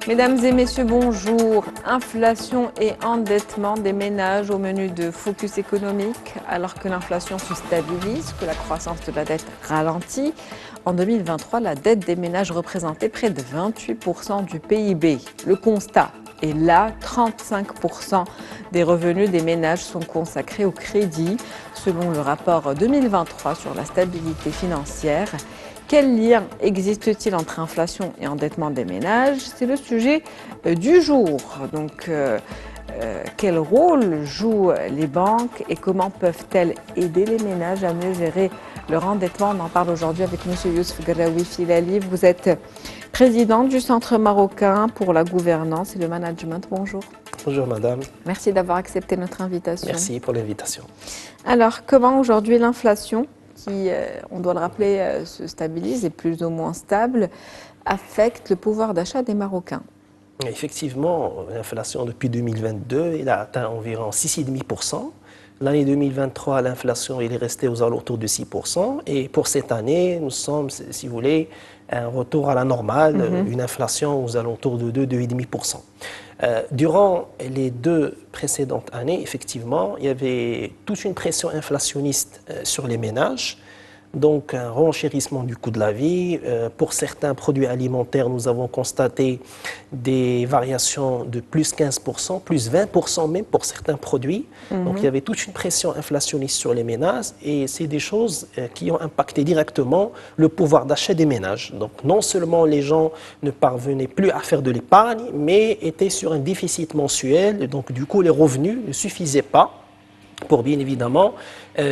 Mesdames et messieurs, bonjour. Inflation et endettement des ménages au menu de Focus économique. Alors que l'inflation se stabilise, que la croissance de la dette ralentit, en 2023, la dette des ménages représentait près de 28% du PIB. Le constat est là, 35% des revenus des ménages sont consacrés au crédit, selon le rapport 2023 sur la stabilité financière. Quel lien existe-t-il entre inflation et endettement des ménages? C'est le sujet du jour. Donc, quel rôle jouent les banques et comment peuvent-elles aider les ménages à mieux gérer leur endettement? On en parle aujourd'hui avec M. Yousef Garaoui Filali. Vous êtes président du Centre marocain pour la gouvernance et le management. Bonjour. Bonjour madame. Merci d'avoir accepté notre invitation. Merci pour l'invitation. Alors, comment aujourd'hui l'inflation, qui, on doit le rappeler, se stabilise, est plus ou moins stable, affecte le pouvoir d'achat des Marocains? Effectivement, l'inflation depuis 2022, elle a atteint environ 6,5%. L'année 2023, l'inflation est restée aux alentours de 6%. Et pour cette année, nous sommes, si vous voulez, un retour à la normale, une inflation aux alentours de 2,5%. Durant les deux précédentes années, effectivement, il y avait toute une pression inflationniste sur les ménages. Donc, un renchérissement du coût de la vie. Pour certains produits alimentaires, nous avons constaté des variations de plus 15%, plus 20% même pour certains produits. Donc, il y avait toute une pression inflationniste sur les ménages et c'est des choses qui ont impacté directement le pouvoir d'achat des ménages. Donc, non seulement les gens ne parvenaient plus à faire de l'épargne, mais étaient sur un déficit mensuel. Donc, du coup, les revenus ne suffisaient pas pour bien évidemment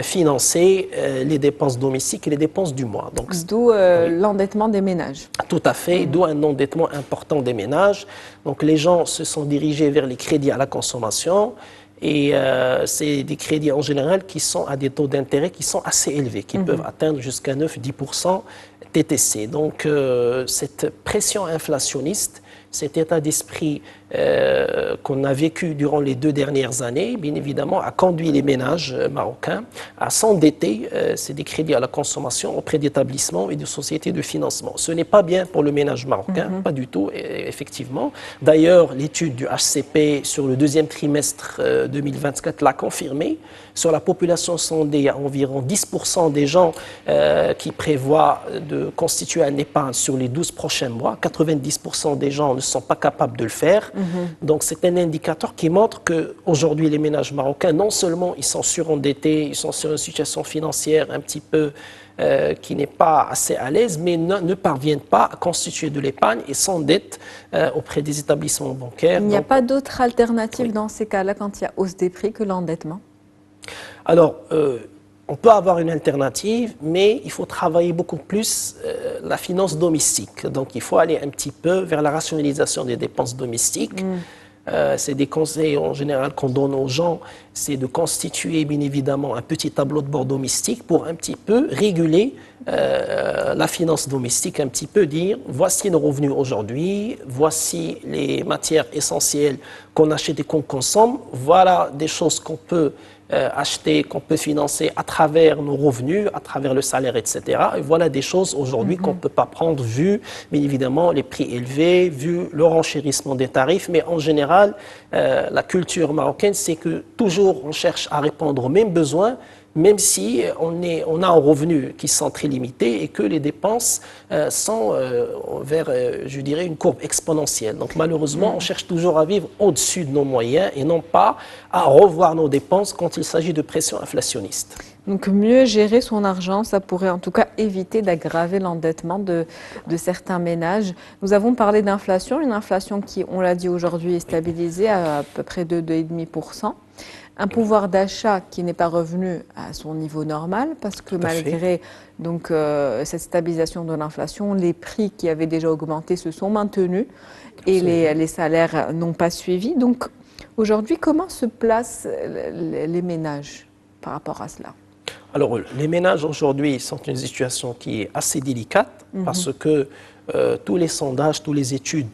financer les dépenses domestiques et les dépenses du mois. D'où l'endettement des ménages. Tout à fait, d'où un endettement important des ménages. Donc les gens se sont dirigés vers les crédits à la consommation et c'est des crédits en général qui sont à des taux d'intérêt qui sont assez élevés, qui peuvent atteindre jusqu'à 9-10% TTC. Donc cette pression inflationniste, cet état d'esprit qu'on a vécu durant les 2 dernières années, bien évidemment, a conduit les ménages marocains à s'endetter. C'est des crédits à la consommation auprès d'établissements et de sociétés de financement. Ce n'est pas bien pour le ménage marocain, pas du tout, effectivement. D'ailleurs, l'étude du HCP sur le 2e trimestre 2024 l'a confirmé. Sur la population sondée, il y a environ 10% des gens qui prévoient de constituer un épargne sur les 12 prochains mois. 90% des gens ne sont pas capables de le faire. Donc c'est un indicateur qui montre qu'aujourd'hui les ménages marocains, non seulement ils sont surendettés, ils sont sur une situation financière un petit peu qui n'est pas assez à l'aise, mais ne parviennent pas à constituer de l'épargne et s'endettent auprès des établissements bancaires. Il n'y a pas d'autre alternative dans ces cas-là quand il y a hausse des prix que l'endettement? Alors, on peut avoir une alternative, mais il faut travailler beaucoup plus la finance domestique. Donc, il faut aller un petit peu vers la rationalisation des dépenses domestiques. C'est des conseils en général qu'on donne aux gens, c'est de constituer bien évidemment un petit tableau de bord domestique pour un petit peu réguler la finance domestique, un petit peu dire voici nos revenus aujourd'hui, voici les matières essentielles qu'on achète et qu'on consomme, voilà des choses qu'on peut acheter, qu'on peut financer à travers nos revenus, à travers le salaire, etc. Et voilà des choses aujourd'hui qu'on ne peut pas prendre vu, bien évidemment, les prix élevés, vu le renchérissement des tarifs. Mais en général, la culture marocaine, c'est que toujours on cherche à répondre aux mêmes besoins, même si on a un revenu qui sont très limités et que les dépenses sont vers, je dirais, une courbe exponentielle. Donc malheureusement, on cherche toujours à vivre au-dessus de nos moyens et non pas à revoir nos dépenses quand il s'agit de pression inflationniste. Donc mieux gérer son argent, ça pourrait en tout cas éviter d'aggraver l'endettement de certains ménages. Nous avons parlé d'inflation, une inflation qui, on l'a dit aujourd'hui, est stabilisée à peu près de 2,5%. Un pouvoir d'achat qui n'est pas revenu à son niveau normal parce que malgré donc, cette stabilisation de l'inflation, les prix qui avaient déjà augmenté se sont maintenus et les salaires n'ont pas suivi. Donc aujourd'hui, comment se placent les ménages par rapport à cela? Alors les ménages aujourd'hui sont une situation qui est assez délicate parce que tous les sondages, toutes les études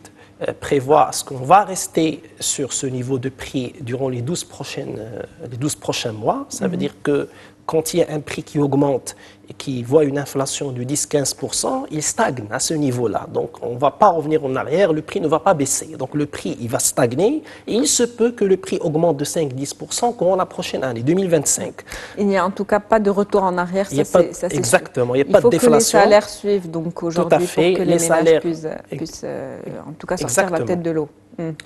prévoit ce qu'on va rester sur ce niveau de prix durant les 12 prochains mois. Ça veut dire que quand il y a un prix qui augmente et qui voit une inflation de 10-15%, il stagne à ce niveau-là. Donc, on ne va pas revenir en arrière, le prix ne va pas baisser. Donc, le prix, il va stagner et il se peut que le prix augmente de 5-10% courant la prochaine année, 2025. Il n'y a en tout cas pas de retour en arrière, ça c'est exactement, sûr. Il n'y a pas de déflation. Il faut que les salaires suivent donc aujourd'hui pour que les ménages puissent en tout cas sortir la tête de l'eau.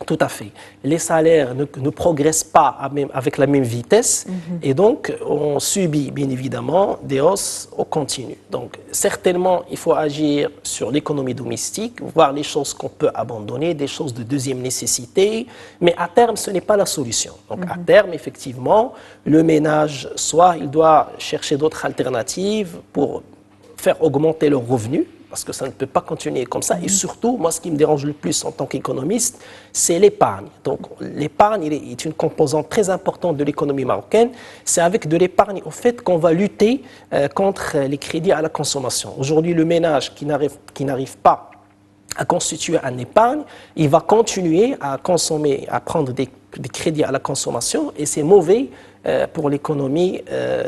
Tout à fait. Les salaires ne progressent pas avec la même vitesse et donc on subit bien évidemment des hausses au continu. Donc certainement il faut agir sur l'économie domestique, voir les choses qu'on peut abandonner, des choses de deuxième nécessité, mais à terme ce n'est pas la solution. Donc à terme effectivement le ménage soit il doit chercher d'autres alternatives pour faire augmenter leurs revenus, parce que ça ne peut pas continuer comme ça. Et surtout, moi, ce qui me dérange le plus en tant qu'économiste, c'est l'épargne. Donc, l'épargne est une composante très importante de l'économie marocaine. C'est avec de l'épargne, au fait, qu'on va lutter contre les crédits à la consommation. Aujourd'hui, le ménage qui n'arrive pas à constituer un épargne, il va continuer à consommer, à prendre des crédits à la consommation, et c'est mauvais pour l'économie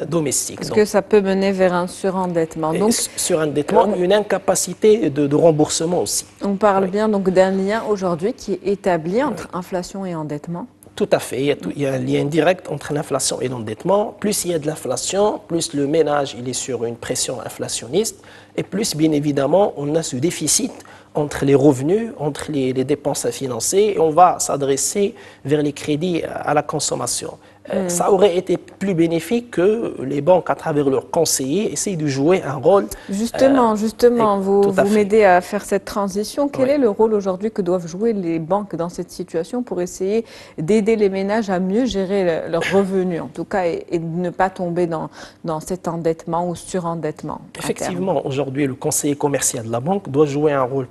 domestique. Est-ce que ça peut mener vers un surendettement? Donc, surendettement, une incapacité de remboursement aussi. On parle bien donc d'un lien aujourd'hui qui est établi entre inflation et endettement. Tout à fait. Il y a un lien direct entre l'inflation et l'endettement. Plus il y a de l'inflation, plus le ménage il est sur une pression inflationniste, et plus, bien évidemment, on a ce déficit entre les revenus, entre les dépenses à financer, et on va s'adresser vers les crédits à la consommation. Ça aurait été plus bénéfique que les banques, à travers leurs conseillers, essayent de jouer un rôle. Justement, vous m'aidez à faire cette transition. Quel est le rôle aujourd'hui que doivent jouer les banques dans cette situation pour essayer d'aider les ménages à mieux gérer leurs revenus, en tout cas, et de ne pas tomber dans cet endettement ou surendettement? Effectivement, aujourd'hui, le conseiller commercial de la banque doit jouer un rôle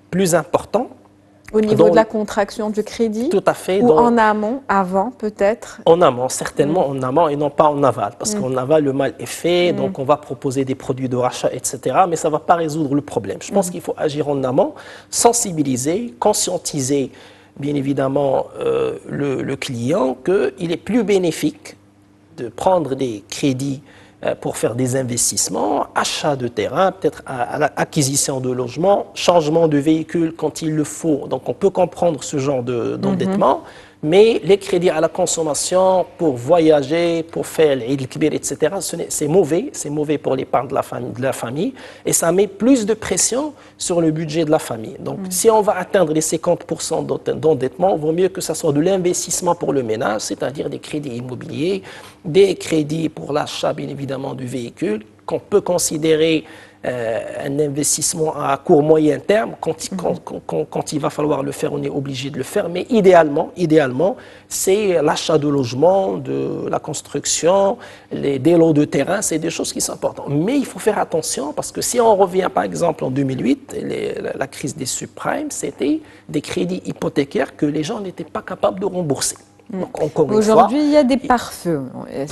plus important. Au niveau de la contraction du crédit? Tout à fait. Ou en amont, avant peut-être? En amont, certainement en amont et non pas en aval. Parce qu'en aval, le mal est fait, donc on va proposer des produits de rachat, etc. Mais ça ne va pas résoudre le problème. Je pense qu'il faut agir en amont, sensibiliser, conscientiser bien évidemment le client qu'il est plus bénéfique de prendre des crédits pour faire des investissements, achat de terrain, peut-être à l'acquisition de logements, changement de véhicule quand il le faut. Donc on peut comprendre ce genre d'endettement, mais les crédits à la consommation pour voyager, pour faire l'Eid el-Kbir, etc., c'est mauvais pour l'épargne de la famille, et ça met plus de pression sur le budget de la famille. Donc si on va atteindre les 50% d'endettement, il vaut mieux que ce soit de l'investissement pour le ménage, c'est-à-dire des crédits immobiliers, des crédits pour l'achat, bien évidemment, du véhicule, qu'on peut considérer un investissement à court moyen terme. Quand il va falloir le faire, on est obligé de le faire. Mais idéalement, c'est l'achat de logements, de la construction, des lots de terrain, c'est des choses qui sont importantes. Mais il faut faire attention parce que si on revient par exemple en 2008, la crise des subprimes, c'était des crédits hypothécaires que les gens n'étaient pas capables de rembourser. Aujourd'hui, il y a des pare-feux.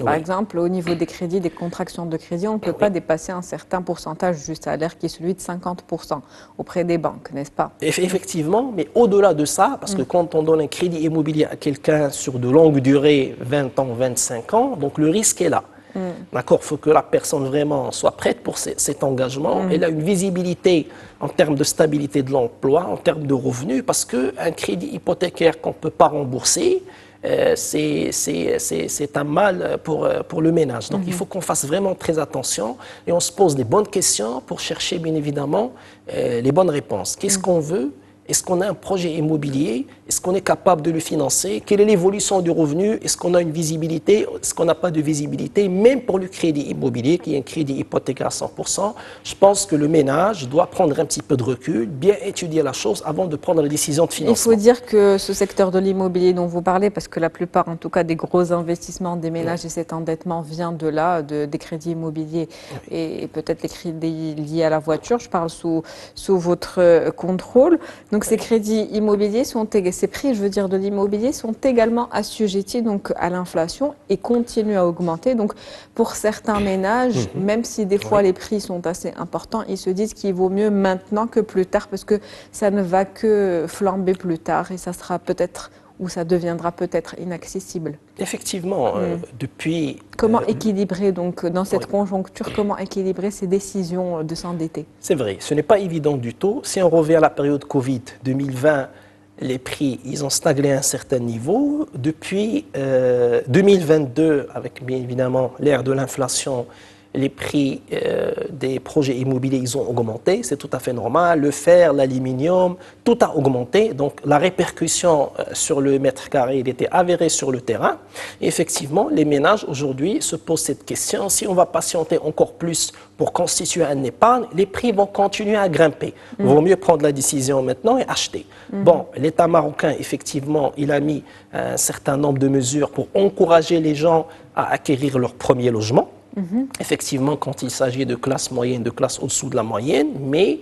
Par exemple, au niveau des crédits, des contractions de crédit, on ne peut pas dépasser un certain pourcentage du salaire qui est celui de 50% auprès des banques, n'est-ce pas? Effectivement, mais au-delà de ça, parce que quand on donne un crédit immobilier à quelqu'un sur de longue durée, 20 ans, 25 ans, donc le risque est là. D'accord, il faut que la personne vraiment soit prête pour cet engagement. Elle a une visibilité en termes de stabilité de l'emploi, en termes de revenus, parce qu'un crédit hypothécaire qu'on ne peut pas rembourser, c'est un mal pour le ménage. Donc il faut qu'on fasse vraiment très attention et on se pose des bonnes questions pour chercher bien évidemment les bonnes réponses. Qu'est-ce qu'on veut? Est-ce qu'on a un projet immobilier? Est-ce qu'on est capable de le financer? Quelle est l'évolution du revenu? Est-ce qu'on a une visibilité? Est-ce qu'on n'a pas de visibilité? Même pour le crédit immobilier, qui est un crédit hypothécaire à 100%, je pense que le ménage doit prendre un petit peu de recul, bien étudier la chose avant de prendre la décision de financement. Il faut dire que ce secteur de l'immobilier dont vous parlez, parce que la plupart, en tout cas, des gros investissements des ménages et cet endettement vient de là, des crédits immobiliers et peut-être les crédits liés à la voiture. Je parle sous votre contrôle. Donc ces crédits immobiliers ces prix, je veux dire, de l'immobilier sont également assujettis donc à l'inflation et continuent à augmenter. Donc pour certains ménages, même si des fois les prix sont assez importants, ils se disent qu'il vaut mieux maintenant que plus tard parce que ça ne va que flamber plus tard et ça sera peut-être ou ça deviendra peut-être inaccessible. Effectivement, depuis... Comment équilibrer, donc, dans cette conjoncture, comment équilibrer ces décisions de s'endetter? C'est vrai, ce n'est pas évident du tout. Si on revient à la période Covid 2020, les prix, ils ont stagné à un certain niveau. Depuis 2022, avec bien évidemment l'ère de l'inflation, les prix des projets immobiliers, ils ont augmenté, c'est tout à fait normal. Le fer, l'aluminium, tout a augmenté. Donc la répercussion sur le mètre carré, il était avérée sur le terrain. Et effectivement, les ménages aujourd'hui se posent cette question. Si on va patienter encore plus pour constituer un épargne, les prix vont continuer à grimper. Il vaut mieux prendre la décision maintenant et acheter. Bon, l'État marocain, effectivement, il a mis un certain nombre de mesures pour encourager les gens à acquérir leur premier logement. Effectivement, quand il s'agit de classe moyenne, de classe au-dessous de la moyenne, mais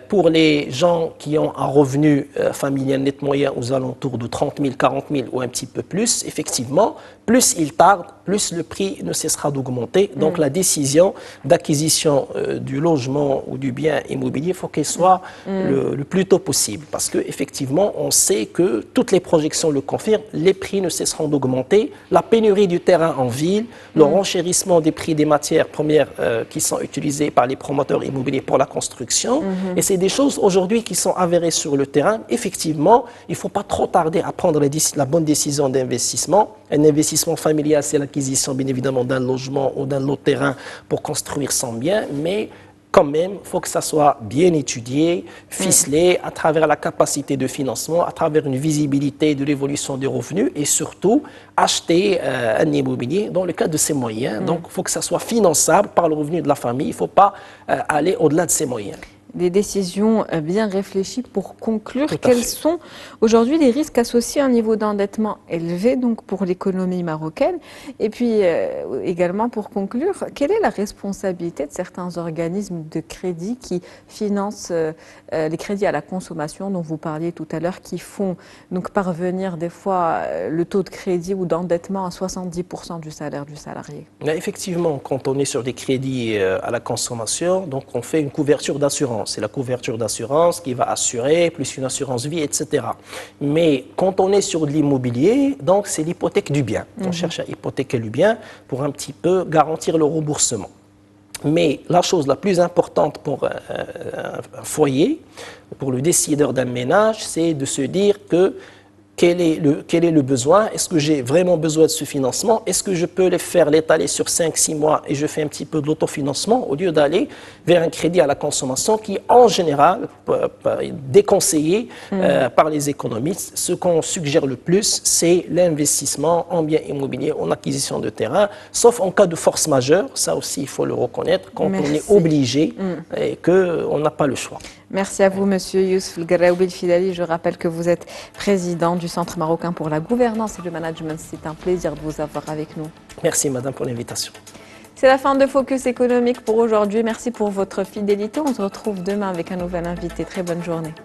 pour les gens qui ont un revenu familial net moyen aux alentours de 30 000, 40 000 ou un petit peu plus, effectivement, plus il tarde, plus le prix ne cessera d'augmenter. Donc la décision d'acquisition du logement ou du bien immobilier, il faut qu'elle soit le plus tôt possible. Parce qu'effectivement, on sait que toutes les projections le confirment, les prix ne cesseront d'augmenter. La pénurie du terrain en ville, le renchérissement des prix des matières premières qui sont utilisées par les promoteurs immobiliers pour la construction. Et c'est des choses aujourd'hui qui sont avérées sur le terrain. Effectivement, il ne faut pas trop tarder à prendre la bonne décision d'investissement. Un investissement familial, c'est l'acquisition bien évidemment d'un logement ou d'un lot de terrain pour construire son bien, mais quand même, il faut que ça soit bien étudié, ficelé à travers la capacité de financement, à travers une visibilité de l'évolution des revenus et surtout acheter un immobilier dans le cadre de ses moyens. Donc, il faut que ça soit finançable par le revenu de la famille. Il ne faut pas aller au-delà de ses moyens. Des décisions bien réfléchies pour conclure. Quels sont aujourd'hui les risques associés à un niveau d'endettement élevé donc pour l'économie marocaine? Et puis également pour conclure, quelle est la responsabilité de certains organismes de crédit qui financent les crédits à la consommation dont vous parliez tout à l'heure, qui font donc parvenir des fois le taux de crédit ou d'endettement à 70% du salaire du salarié? Effectivement, quand on est sur des crédits à la consommation, donc on fait une couverture d'assurance. C'est la couverture d'assurance qui va assurer, plus une assurance vie, etc. Mais quand on est sur de l'immobilier, donc c'est l'hypothèque du bien. On cherche à hypothéquer le bien pour un petit peu garantir le remboursement. Mais la chose la plus importante pour un foyer, pour le décideur d'un ménage, c'est de se dire que quel est le besoin? Est-ce que j'ai vraiment besoin de ce financement? Est-ce que je peux l'étaler sur 5-6 mois et je fais un petit peu de l'autofinancement au lieu d'aller vers un crédit à la consommation qui, en général, est déconseillé par les économistes. Ce qu'on suggère le plus, c'est l'investissement en biens immobiliers, en acquisition de terrain, sauf en cas de force majeure, ça aussi il faut le reconnaître, quand on est obligé et qu'on n'a pas le choix. Merci à vous, Monsieur Youssouf El Garaoui El Fidali. Je rappelle que vous êtes président du Centre marocain pour la gouvernance et le management. C'est un plaisir de vous avoir avec nous. Merci, madame, pour l'invitation. C'est la fin de Focus économique pour aujourd'hui. Merci pour votre fidélité. On se retrouve demain avec un nouvel invité. Très bonne journée.